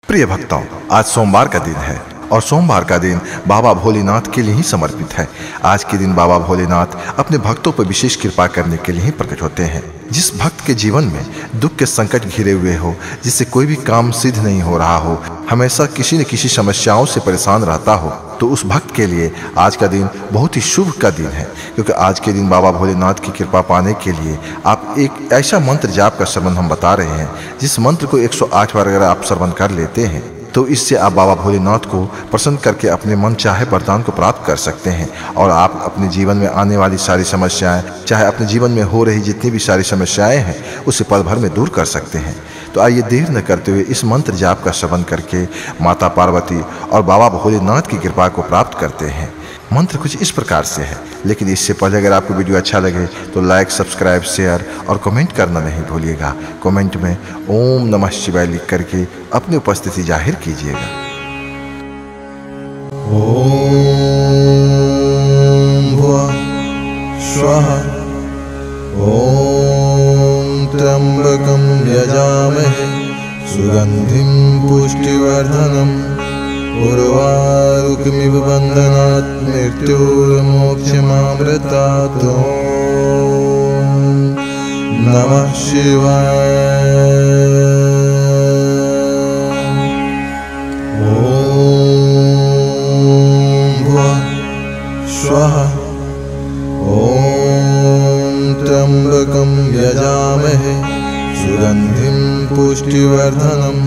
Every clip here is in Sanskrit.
प्रिय भक्तों, आज सोमवार का दिन है और सोमवार का दिन बाबा भोलेनाथ के लिए ही समर्पित है। आज के दिन बाबा भोलेनाथ अपने भक्तों पर विशेष कृपा करने के लिए ही प्रकट होते हैं। जिस भक्त के जीवन में दुख के संकट घिरे हुए हो, जिससे कोई भी काम सिद्ध नहीं हो रहा हो, हमेशा किसी न किसी समस्याओं से परेशान रहता हो, तो उस भक्त के लिए आज का दिन बहुत ही शुभ का दिन है। क्योंकि आज के दिन बाबा भोलेनाथ की कृपा पाने के लिए आप एक ऐसा मंत्र जाप का श्रवण हम बता रहे हैं, जिस मंत्र को 108 बार अगर आप श्रवण कर लेते हैं तो इससे आप बाबा भोलेनाथ को प्रसन्न करके अपने मन चाहे वरदान को प्राप्त कर सकते हैं और आप अपने जीवन में आने वाली सारी समस्याएं, चाहे अपने जीवन में हो रही जितनी भी सारी समस्याएं हैं, उसे पल भर में दूर कर सकते हैं। तो आइए देर न करते हुए इस मंत्र जाप का श्रवण करके माता पार्वती और बाबा भोलेनाथ की कृपा को प्राप्त करते हैं। मंत्र कुछ इस प्रकार से है, लेकिन इससे पहले अगर आपको वीडियो अच्छा लगे तो लाइक, सब्सक्राइब, शेयर और कमेंट करना नहीं भूलिएगा। कमेंट में ओम नमः शिवाय लिख करके अपनी उपस्थिति जाहिर कीजिएगा। ओम भुवः स्वः ओम त्र्यंबकं यजामहे सुगंधिं पुष्टिवर्धनम् उर्वारुकमिव बन्धनात् मृत्युर्मोक्षमामृतात्। ओम नमः शिवाय। ओम भुवः स्वः ओम त्र्यंबकं यजामहे सुगंधिं पुष्टिवर्धनम्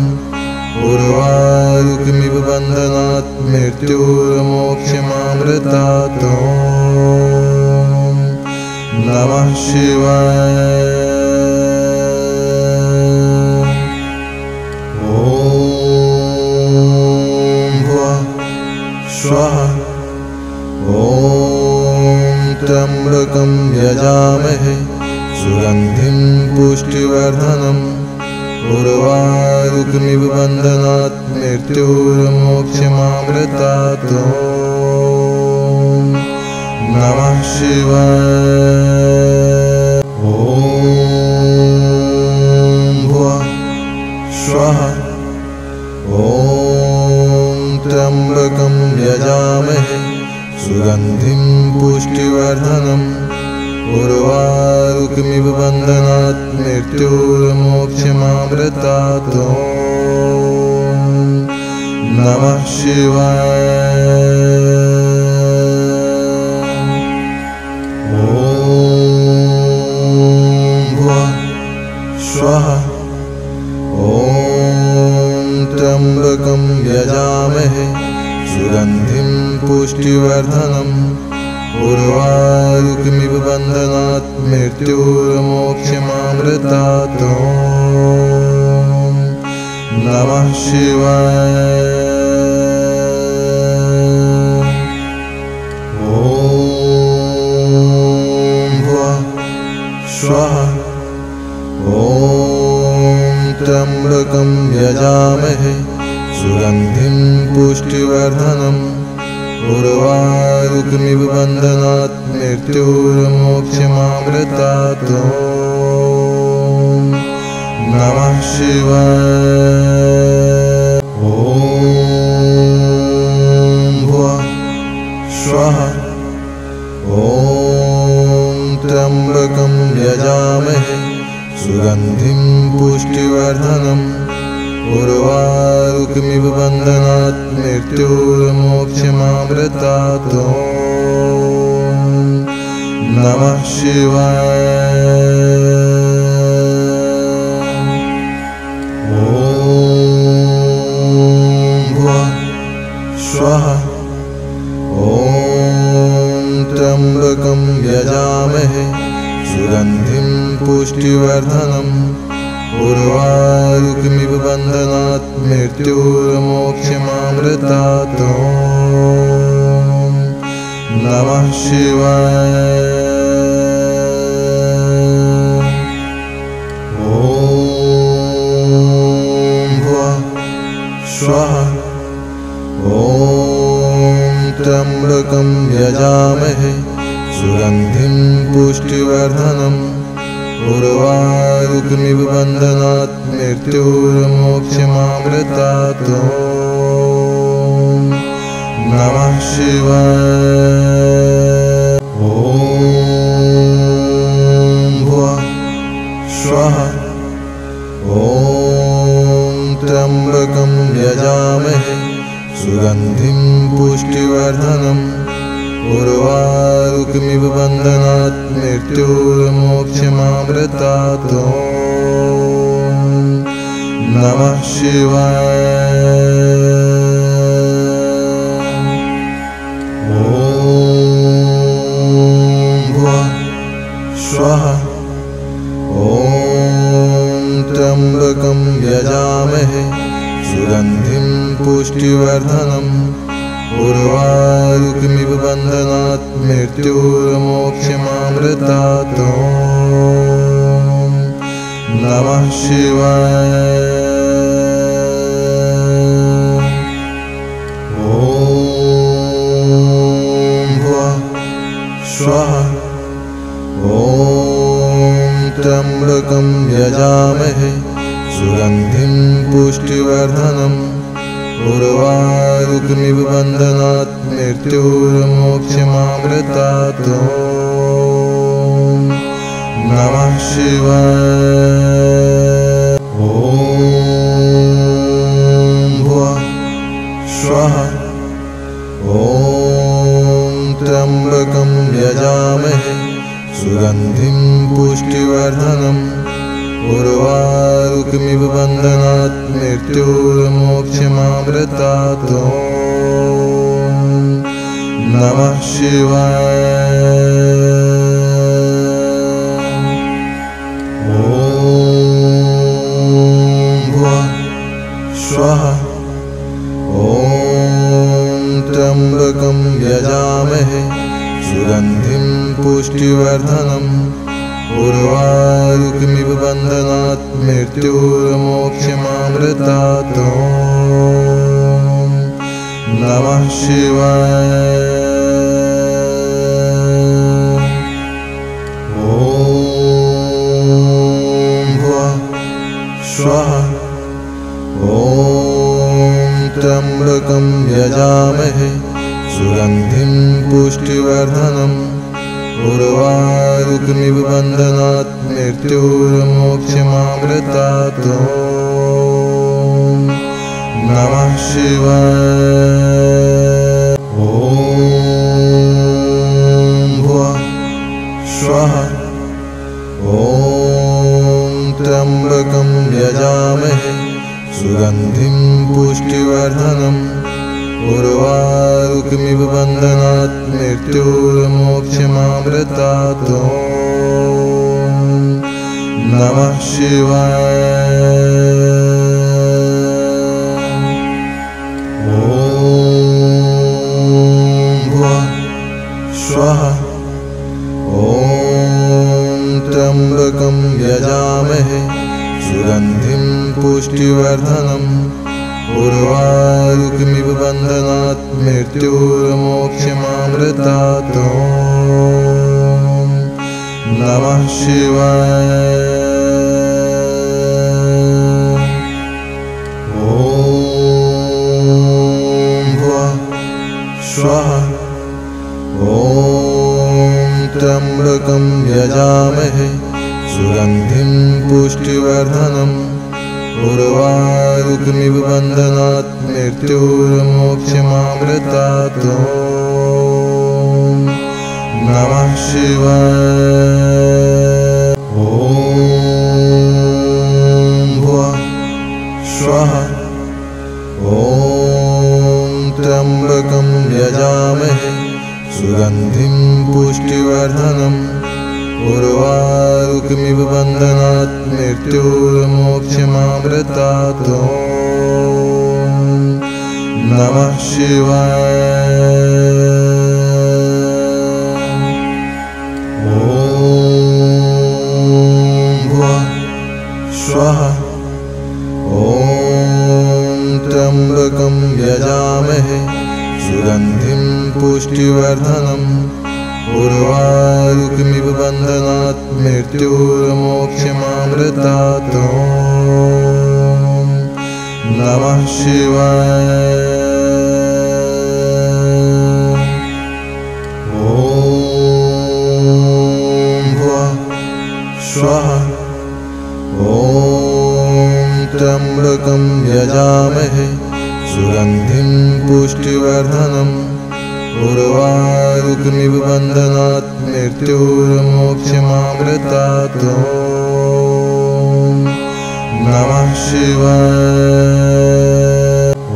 उर्वारुकमिव बन्धनात् मृत्युर्मोक्षमामृतात्। ओम नमः शिवाय। ओम भुवः स्वः ओम त्र्यंबकं यजामहे सुगंधिं पुष्टिवर्धनम् उर्वारुकमिव बन्धनात् मृत्युर्मोक्षमामृतात्। ओम नमः शिवाय। ओम भुवः स्वः ओम त्र्यंबकं यजामहे सुगंधिं पुष्टिवर्धनम् उर्वारुकमिव बन्धनात् मृत्युर्मोक्षमामृतात्। ओम नमः शिवाय। ओम भुवः स्वः ओम त्र्यंबकं यजामहे सुगंधिं पुष्टिवर्धनम् उर्वारुकमिव बन्धनात् मृत्युर्मोक्षमामृतात्। ओम नमः शिवाय। ओम भुवः स्वः ओम त्र्यंबकं यजामहे सुगंधिं पुष्टिवर्धनम् उर्वारुकमिव बन्धनात् मृत्युर्मोक्षमामृतात्। ओम नमः शिवाय। ओम भुवः स्वः ओम त्र्यंबकं यजामहे सुगंधिं पुष्टिवर्धनम् उर्वारुकमिव बन्धनात् मृत्युर्मोक्षमामृतात्। ओम नमः शिवाय। ओम भुवः स्वः ओम त्र्यंबकं यजामहे सुगंधिं पुष्टिवर्धनम् उर्वारुकमिव बन्धनात् मृत्युर्मोक्षमामृतात्। ओम नमः शिवाय। ओम भुवः स्वः ओम त्र्यंबकं यजामहे सुगंधिं पुष्टिवर्धनम् उर्वा उर्वारुकमिव बन्धनात् मृत्युर्मोक्षमामृतात्। नमः शिवाय। ॐ भुवः स्वः। ॐ त्र्यम्बकं यजामहे सुगन्धिं पुष्टिवर्धनम्। उर्वारुकमिव बन्धनात् मृत्युर्मोक्षमामृतात्। नमः शिवाय। ॐ भुवः स्वः। ॐ त्र्यम्बकं यजामहे सुगन्धिं पुष्टिवर्धनम्। उर्वारुकमिव बन्धनात् मृत्युर्मोक्षमामृतात्। नमः शिवाय। ॐ भुवः स्वः। ॐ त्र्यम्बकं यजामहे सुगन्धिं पुष्टिवर्धनम्। उर्वारुकमिव बन्धनात् मृत्युर्मोक्षमामृतात्। नमः शिवाय। ॐ भुवः स्वः। ॐ त्र्यम्बकं यजामहे सुगन्धिं पुष्टिवर्धनम्। उर्वारुकमिव बन्धनात् मृत्युर्मोक्षमामृतात्। नमः शिवाय। ॐ भुवः स्वः। ॐ त्र्यम्बकं यजामहे सुगन्धिं पुष्टिवर्धनम्। उर्वारुकमिव बन्धनात् मृत्युर्मोक्षमामृतात्। नमः शिवाय। ॐ भुवः स्वः। ॐ त्र्यम्बकं यजामहे सुगन्धिं पुष्टिवर्धनम्। उर्वारुकमिव बन्धनात् मृत्युर्मोक्षमामृतात्। नमः शिवाय। ॐ भुवः स्वः। ॐ त्र्यम्बकं यजामहे सुगन्धिं पुष्टिवर्धनम्। उर्वारुकमिव बन्धनात् मृत्युर्मोक्षमामृतात्। नमः शिवाय। ॐ भुवः स्वः। ॐ त्र्यम्बकं यजामहे सुगन्धिं पुष्टिवर्धनम्। उर्वारुकमिव बन्धनात् मृत्युर्मोक्षमामृतात्। नमः शिवाय। ॐ भुवः स्वः। ॐ त्र्यम्बकं यजामहे सुगन्धिं पुष्टिवर्धनम्। उर्वारुकमिव बन्धनात् मृत्युर्मोक्षमामृतात्। नमः शिवाय। ॐ भुवः स्वः। ॐ त्र्यम्बकं यजामहे सुगन्धिं पुष्टिवर्धनम्। उर्वारुकमिव बन्धनात् मृत्युर्मोक्षमामृतात्। नमः शिवाय। ॐ भुवः स्वः। ॐ त्र्यम्बकं यजामहे सुगन्धिं पुष्टिवर्धनम्। उर्वारुकमिव बन्धनात् मृत्युर्मोक्षमामृतात्। मृत्युर्मोक्षमामृतात्। नमः शिवाय। ॐ भुवः स्वः। ॐ त्र्यम्बकं यजामहे सुगन्धिं पुष्टिवर्धनम् उर्वारुकमिव बन्धनात् मृत्युर्मोक्षमामृतात्। नमः शिवाय।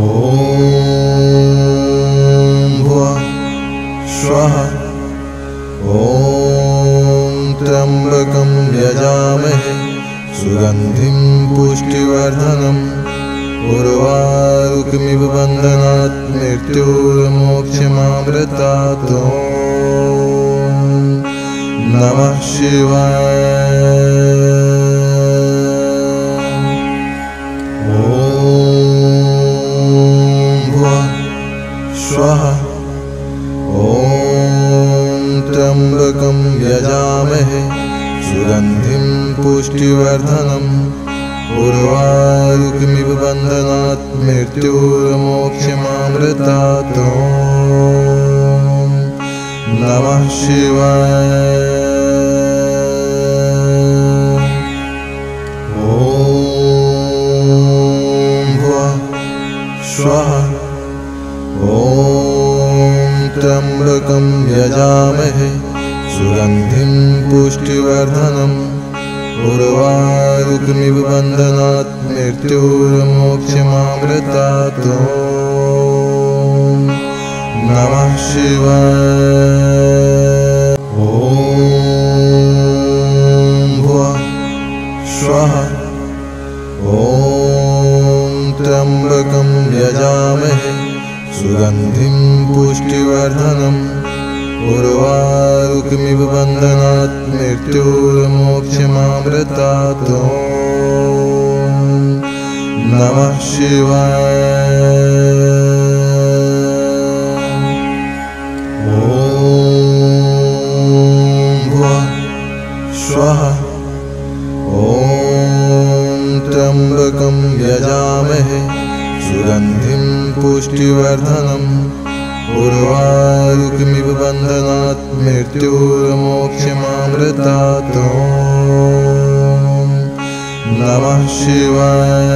ॐ भुवः स्वः। ॐ त्र्यम्बकं यजामहे सुगन्धिं पुष्टिवर्धनम् उर्वारुकमिव बन्धनात् मृत्युर्मोक्षमामृतात्। नमः शिवाय। ॐ भुवः स्वः। ॐ त्र्यम्बकं यजामहे सुगन्धिं पुष्टिवर्धनम् उर्वारुकमिव बन्धनात् मृत्युर्मोक्षमामृतात्। नमः शिवाय। ॐ भुवः स्वः। ॐ त्र्यम्बकं यजामहे सुगन्धिं पुष्टिवर्धनम् उर्वारुकमिव बन्धनात् मृत्युर्मोक्षमामृतात्। नमः शिवाय। ॐ भुवः स्वः। ॐ त्र्यम्बकं यजामहे सुगन्धिं पुष्टिवर्धनम् उर्वारुकमिव बन्धनात् मृत्युर्मोक्षमामृतात्। नमः शिवाय। ॐ भुवः स्वः। ॐ त्र्यम्बकं यजामहे सुगन्धिं पुष्टिवर्धनम् उर्वारुकमिव बन्धनात् मृत्युर्मोक्षमामृतात्। नमः शिवाय।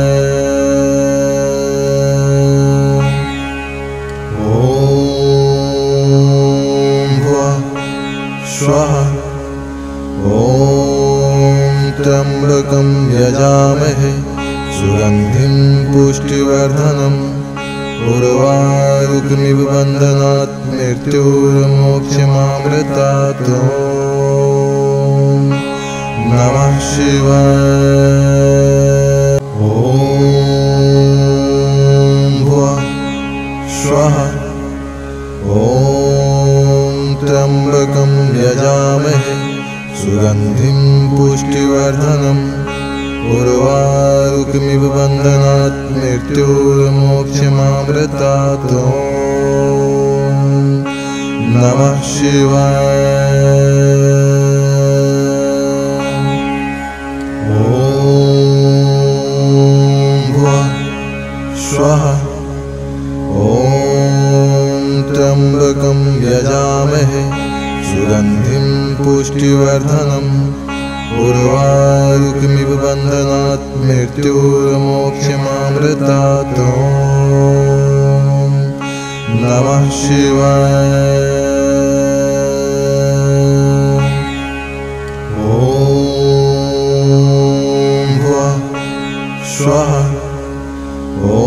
ॐ भुवः स्वः। ॐ त्र्यम्बकं यजामहे सुगन्धिं पुष्टिवर्धनम् उर्वारुकमिव बन्धनात् मृत्युर्मोक्षमामृतात्। नमः शिवाय। ॐ भुवः स्वः। ॐ त्र्यम्बकं यजामहे सुगन्धिं पुष्टिवर्धनम् उर्वारुकमिव बन्धनात् मृत्युर्मोक्षमामृतात्। नमः शिवाय। ॐ भुवः स्वः। ॐ त्र्यम्बकं यजामहे सुगन्धिं पुष्टिवर्धनम् उर्वारुकमिव बन्धनात् मृत्युर्मोक्षमामृतात्। नमः शिवाय। ॐ भुवः स्वः। ॐ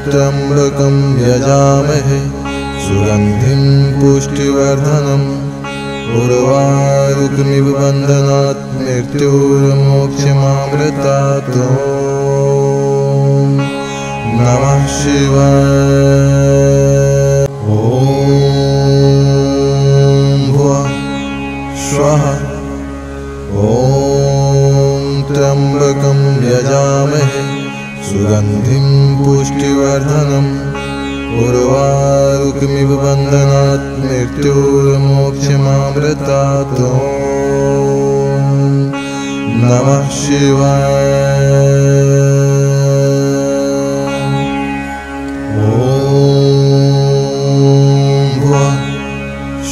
त्र्यम्बकं यजामहे सुगन्धिं पुष्टिवर्धनम् उर्वारुकमिव बन्धनात् मृत्युर्मोक्षमामृतात्। नमः शिवाय। ॐ भुवः स्वः। ॐ त्र्यम्बकं यजामहे सुगन्धिं पुष्टिवर्धनम् उर्वारुकमिव बन्धनात् मृत्युर्मोक्षमामृतात्। नमः शिवाय। ॐ भुवः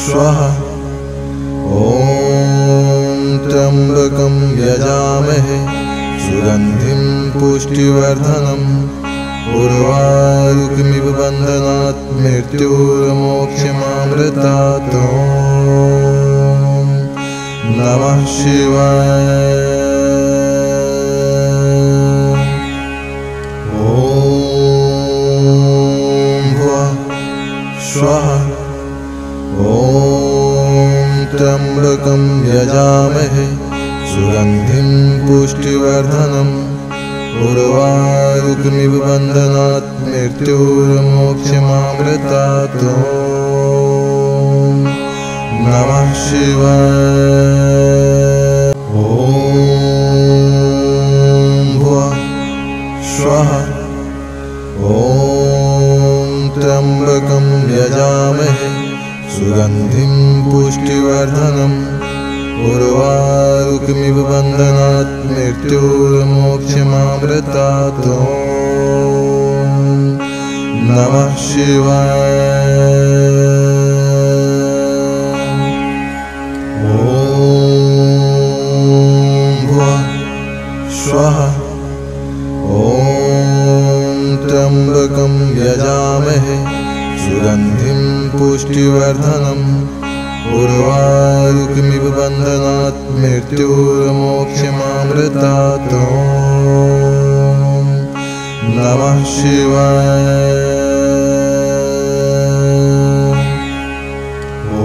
स्वः। ॐ त्र्यम्बकं यजामहे सुगन्धिं पुष्टिवर्धनम् उर्वारुकमिव बन्धनात् मृत्युर्मोक्षमामृतात्। नमः शिवाय। ॐ भुवः स्वः। ॐ त्र्यम्बकं यजामहे सुगन्धिं पुष्टिवर्धनम् उर्वारुकमिव बन्धनात् मृत्युर्मोक्षमामृतात्। नमः शिवाय। ॐ भुवः स्वः। ॐ त्र्यम्बकं यजामहे सुगन्धिं पुष्टिवर्धनम् उर्वारुकमिव बन्धनात् मृत्युर्मोक्षमामृतात्। नमः शिवाय। ॐ भुवः स्वः। ॐ त्र्यम्बकं यजामहे सुगन्धिं पुष्टिवर्धनम् उर्वारुकमिव बन्धनात् मृत्युर्मोक्षमामृतात्। नमः शिवाय।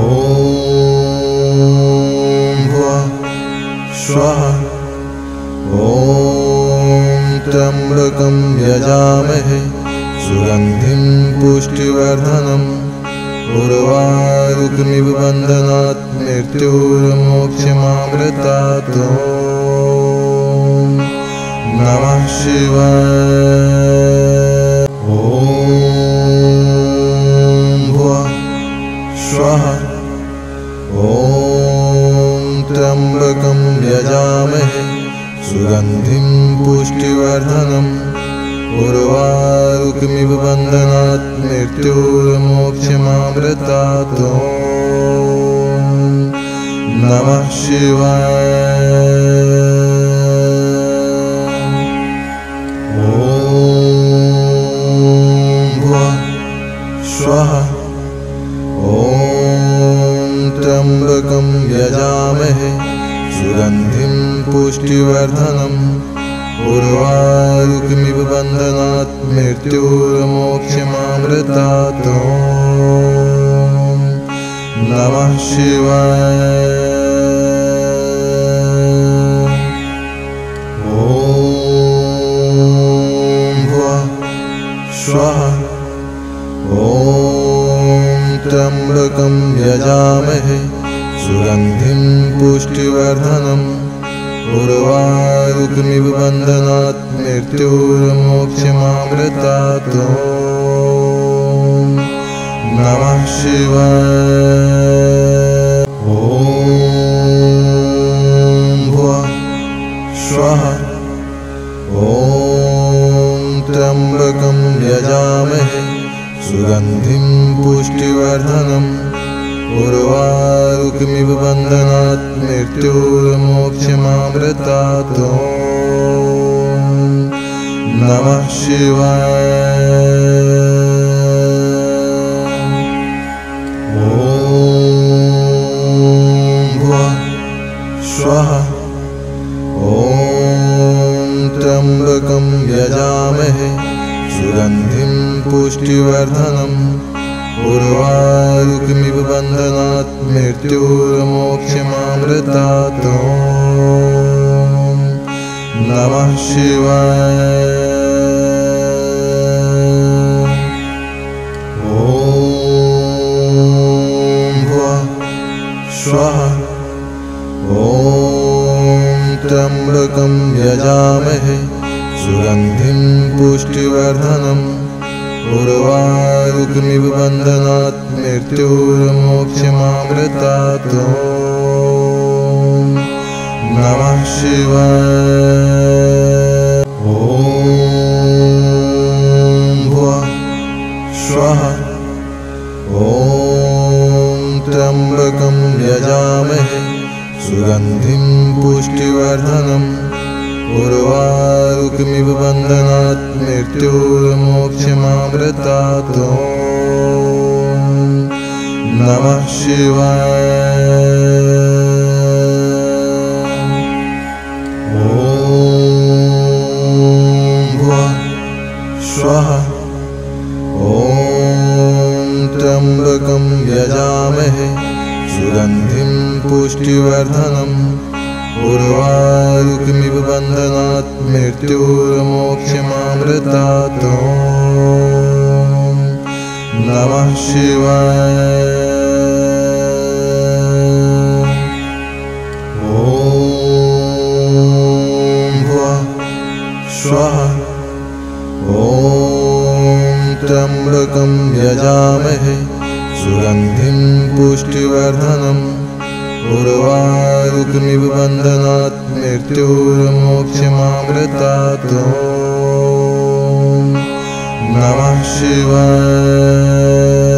ॐ भुवः स्वः। ॐ त्र्यम्बकं यजामहे सुगन्धिं पुष्टिवर्धनम् उर्वारुकमिव बन्धनात् मृत्युर्मोक्षमामृतात्। नमः शिवाय। ॐ भुवः स्वः। ॐ त्र्यम्बकं यजामहे सुगन्धिं पुष्टिवर्धनम् उर्वारुकमिव बन्धनात् मृत्युर्मोक्षमामृतात्। नमः शिवाय। ॐ भुवः स्वः। ॐ त्र्यम्बकं यजामहे सुगन्धिं पुष्टिवर्धनम् उर्वारुकमिव बन्धनात् मृत्युर्मोक्षमामृतात्। नमः शिवाय। ॐ भुवः स्वः। ॐ त्र्यम्बकं यजामहे सुगन्धिं पुष्टिवर्धनम् उर्वारुकमिव बन्धनात् मृत्युर्मोक्षमामृतात्। नमः शिवाय। ॐ भुवः स्वः। ॐ त्र्यम्बकं यजामहे सुगन्धिं पुष्टिवर्धनम् उर्वारुकमिव बन्धनात् मृत्युर्मोक्षमामृतात्। नमः शिवाय। ॐ भुवः स्वः। ॐ त्र्यम्बकं यजामहे सुगन्धिं पुष्टिवर्धनम् उर्वारुकमिव बन्धनात् मृत्युर्मोक्षमामृतात्। नमः शिवाय। ॐ भुवः स्वः। ॐ त्र्यम्बकं यजामहे सुगन्धिं पुष्टिवर्धनम् उर्वारुकमिव बन्धनात् मृत्युर्मोक्षमामृतात्। नमः शिवाय। ॐ भुवः स्वः। ॐ त्र्यम्बकं यजामहे सुगन्धिं पुष्टिवर्धनम् उर्वारुकमिव बन्धनात् मृत्युर्मोक्षमामृतात्। नमः शिवाय। ॐ भुवः स्वः। ॐ त्र्यम्बकं यजामहे सुगन्धिं पुष्टिवर्धनम् उर्वारुकमिव बन्धनात् मृत्युर्मोक्षमामृतात्। नमः शिवाय। ॐ भुवः स्वः। ॐ त्र्यम्बकं यजामहे सुगन्धिं पुष्टिवर्धनम् उर्वारुकमिव बन्धनात् मृत्युर्मोक्षमामृतात्। नमः शिवाय।